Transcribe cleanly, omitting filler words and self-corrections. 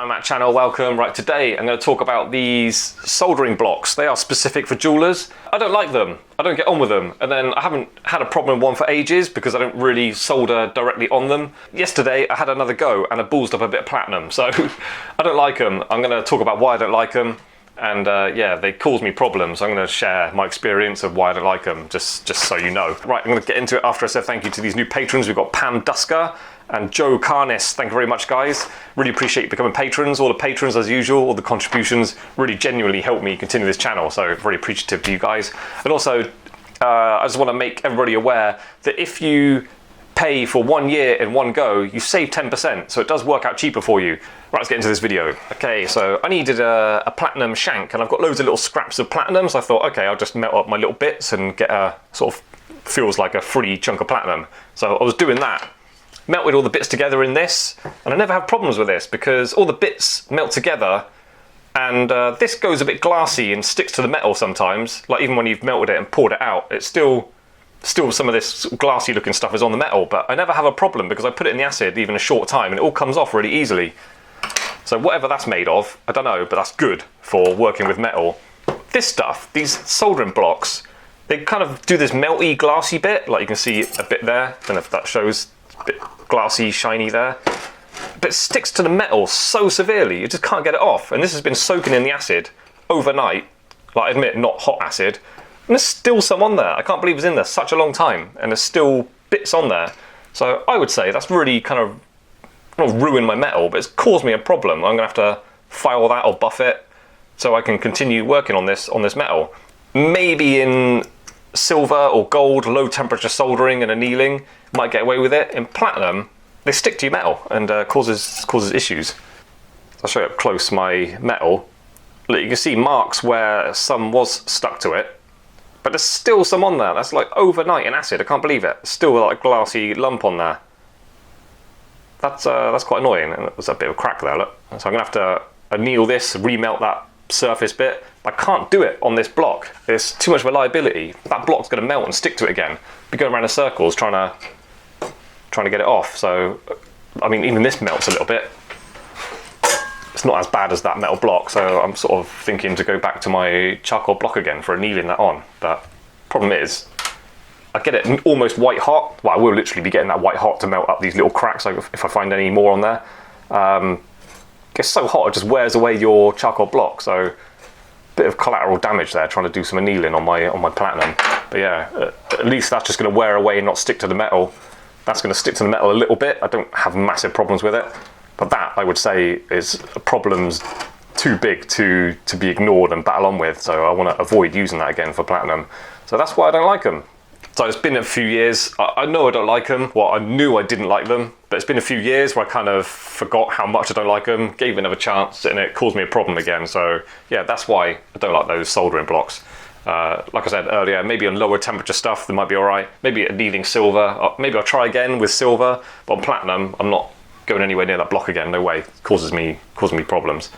Matt channel, welcome. Right, today I'm going to talk about these soldering blocks. They are specific for jewelers. I don't like them. I don't get on with them. And then I haven't had a problem with one for ages because I don't really solder directly on them. Yesterday I had another go and I ballsed up a bit of platinum. So I don't like them. I'm going to talk about why I don't like them. And yeah, they cause me problems. I'm going to share my experience of why I don't like them, just so you know. Right, I'm going to get into it after I say thank you to these new patrons. We've got Pam Dusker and Joe Carnis. Thank you very much, guys. Really appreciate you becoming patrons. All the patrons, as usual, all the contributions really genuinely help me continue this channel. So very appreciative to you guys. And also, I just want to make everybody aware that if you pay for 1 year in one go, you save 10%. So it does work out cheaper for you. Right, let's get into this video. Okay, so I needed a platinum shank, and I've got loads of little scraps of platinum. So I thought, okay, I'll just melt up my little bits and get a sort of feels like a free chunk of platinum. So I was doing that. Melted all the bits together in this, and I never have problems with this because all the bits melt together, and this goes a bit glassy and sticks to the metal sometimes. Like even when you've melted it and poured it out, it's still some of this glassy looking stuff is on the metal, but I never have a problem because I put it in the acid even a short time and it all comes off really easily. So whatever that's made of, I don't know, but that's good for working with metal. This stuff, these soldering blocks, they kind of do this melty glassy bit, like you can see a bit there. Don't know if that shows. Bit glassy, shiny there, but it sticks to the metal so severely you just can't get it off. And this has been soaking in the acid overnight, like I admit, not hot acid, and there's still some on there. I can't believe it's in there such a long time and there's still bits on there. So I would say that's really kind of not ruined my metal, but it's caused me a problem. I'm gonna have to file that or buff it so I can continue working on this metal. Maybe in silver or gold, low temperature soldering and annealing might get away with it. In platinum, they stick to your metal and causes issues. I'll show you up close my metal. Look, you can see marks where some was stuck to it, but there's still some on there. That's like overnight in acid. I can't believe it. Still like a glassy lump on there. That's quite annoying. And there's a bit of a crack there. Look. So I'm gonna have to anneal this, remelt that surface bit. I can't do it on this block. There's too much reliability. That block's going to melt and stick to it again. Be going around in circles trying to get it off. So, I mean, even this melts a little bit. It's not as bad as that metal block. So I'm sort of thinking to go back to my charcoal block again for annealing that on. But problem is, I get it almost white hot. Well, I will literally be getting that white hot to melt up these little cracks. Like if I find any more on there. It gets so hot it just wears away your charcoal block. So bit of collateral damage there trying to do some annealing on my platinum. But yeah, at least that's just going to wear away and not stick to the metal. That's going to stick to the metal a little bit. I don't have massive problems with it, but that I would say is problems too big to be ignored and battle on with. So I want to avoid using that again for platinum. So that's why I don't like them. So it's been a few years. I know I don't like them. Well, I knew I didn't like them, but it's been a few years where I kind of forgot how much I don't like them, gave it another chance, and it caused me a problem again. So yeah, that's why I don't like those soldering blocks. Like I said earlier, maybe on lower temperature stuff, they might be all right. Maybe annealing silver. Maybe I'll try again with silver, but on platinum, I'm not going anywhere near that block again. No way. It causes me problems.